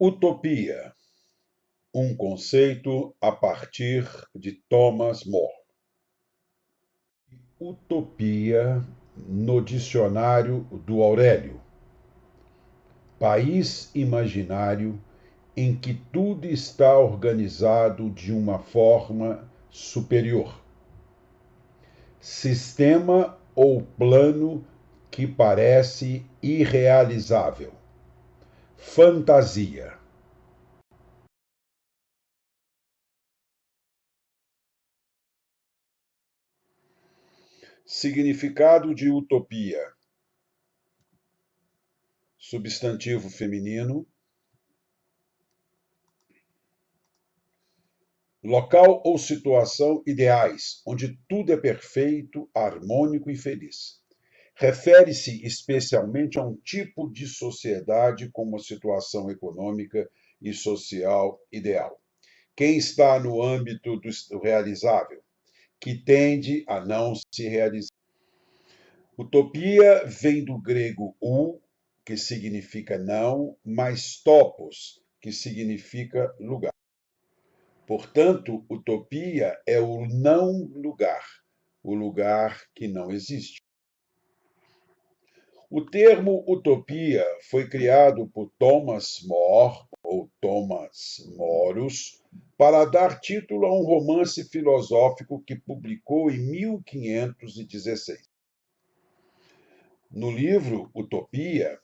Utopia, um conceito a partir de Thomas More. Utopia, no dicionário do Aurélio: país imaginário em que tudo está organizado de uma forma superior. Sistema ou plano que parece irrealizável. Fantasia. Significado de utopia: substantivo feminino, local ou situação ideais, onde tudo é perfeito, harmônico e feliz. Refere-se especialmente a um tipo de sociedade com uma situação econômica e social ideal. Quem está no âmbito do realizável, que tende a não se realizar. Utopia vem do grego que significa não, mais topos, que significa lugar. Portanto, utopia é o não lugar, o lugar que não existe. O termo utopia foi criado por Thomas More, ou Thomas Morus, para dar título a um romance filosófico que publicou em 1516. No livro Utopia,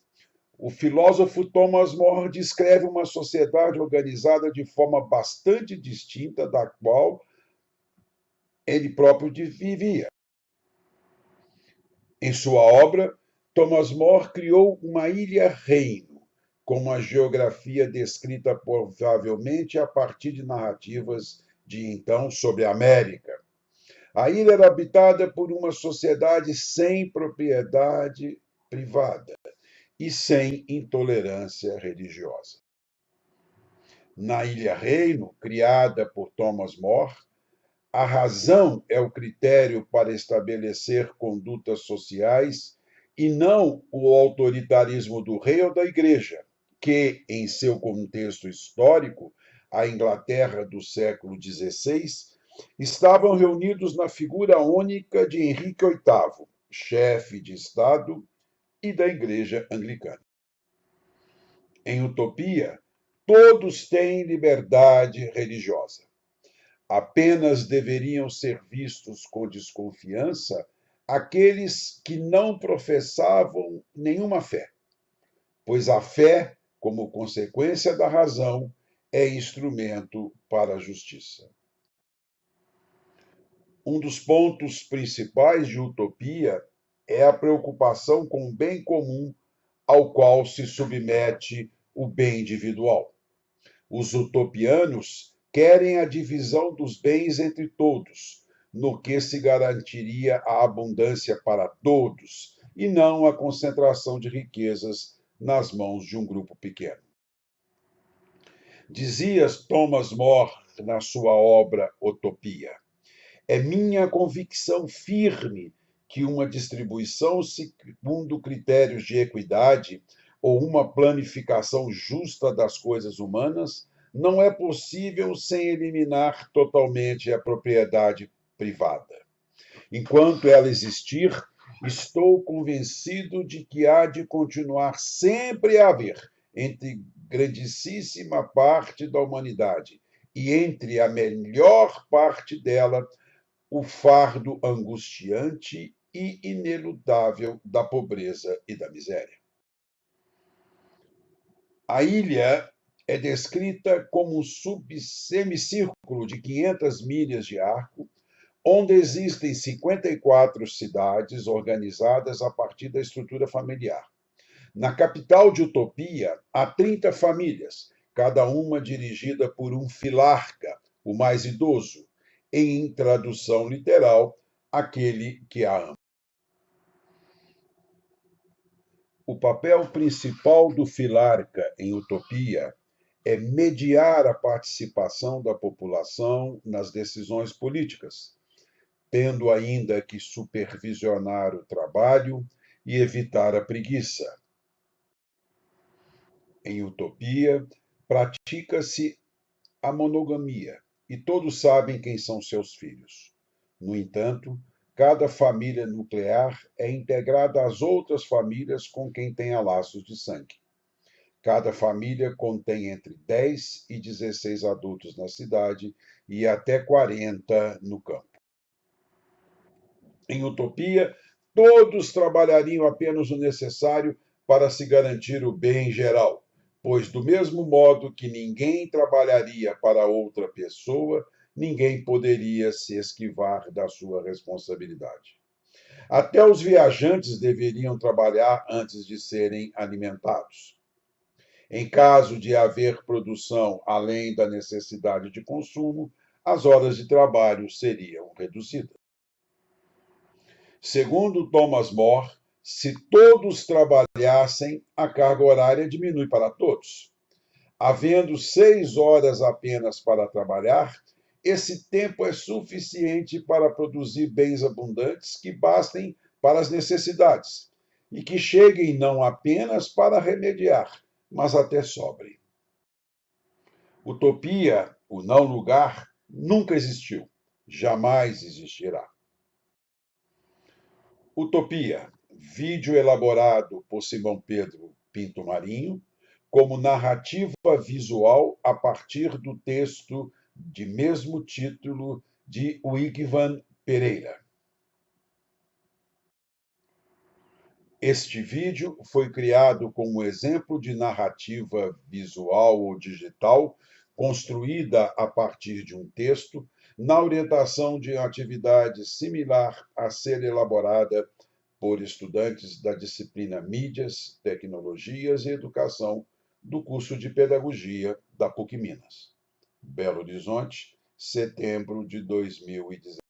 o filósofo Thomas More descreve uma sociedade organizada de forma bastante distinta da qual ele próprio vivia. Em sua obra, Thomas More criou uma ilha-reino, com uma geografia descrita provavelmente a partir de narrativas de então sobre a América. A ilha era habitada por uma sociedade sem propriedade privada e sem intolerância religiosa. Na ilha-reino, criada por Thomas More, a razão é o critério para estabelecer condutas sociais e não o autoritarismo do rei ou da igreja, que, em seu contexto histórico, a Inglaterra do século XVI, estavam reunidos na figura única de Henrique VIII, chefe de Estado e da Igreja Anglicana. Em Utopia, todos têm liberdade religiosa. Apenas deveriam ser vistos com desconfiança aqueles que não professavam nenhuma fé, pois a fé, como consequência da razão, é instrumento para a justiça. Um dos pontos principais de utopia é a preocupação com o bem comum ao qual se submete o bem individual. Os utopianos querem a divisão dos bens entre todos, no que se garantiria a abundância para todos, e não a concentração de riquezas nas mãos de um grupo pequeno. Dizia Thomas More na sua obra Utopia: é minha convicção firme que uma distribuição segundo critérios de equidade ou uma planificação justa das coisas humanas não é possível sem eliminar totalmente a propriedade privada. Enquanto ela existir, estou convencido de que há de continuar sempre a haver, entre grandíssima parte da humanidade e entre a melhor parte dela, o fardo angustiante e ineludável da pobreza e da miséria. A ilha é descrita como um semicírculo de 500 milhas de arco, onde existem 54 cidades organizadas a partir da estrutura familiar. Na capital de Utopia, há 30 famílias, cada uma dirigida por um filarca, o mais idoso, em tradução literal, aquele que a ama. O papel principal do filarca em Utopia é mediar a participação da população nas decisões políticas, tendo ainda que supervisionar o trabalho e evitar a preguiça. Em Utopia, pratica-se a monogamia e todos sabem quem são seus filhos. No entanto, cada família nuclear é integrada às outras famílias com quem tenha laços de sangue. Cada família contém entre 10 e 16 adultos na cidade e até 40 no campo. Em utopia, todos trabalhariam apenas o necessário para se garantir o bem geral, pois, do mesmo modo que ninguém trabalharia para outra pessoa, ninguém poderia se esquivar da sua responsabilidade. Até os viajantes deveriam trabalhar antes de serem alimentados. Em caso de haver produção além da necessidade de consumo, as horas de trabalho seriam reduzidas. Segundo Thomas More, se todos trabalhassem, a carga horária diminui para todos. Havendo 6 horas apenas para trabalhar, esse tempo é suficiente para produzir bens abundantes que bastem para as necessidades e que cheguem não apenas para remediar, mas até sobre. Utopia, o não lugar, nunca existiu, jamais existirá. Utopia, vídeo elaborado por Simão Pedro Pinto Marinho, como narrativa visual a partir do texto de mesmo título de Wigvan Pereira. Este vídeo foi criado como exemplo de narrativa visual ou digital construída a partir de um texto, na orientação de atividade similar a ser elaborada por estudantes da disciplina Mídias, Tecnologias e Educação do curso de Pedagogia da PUC Minas. Belo Horizonte, setembro de 2019.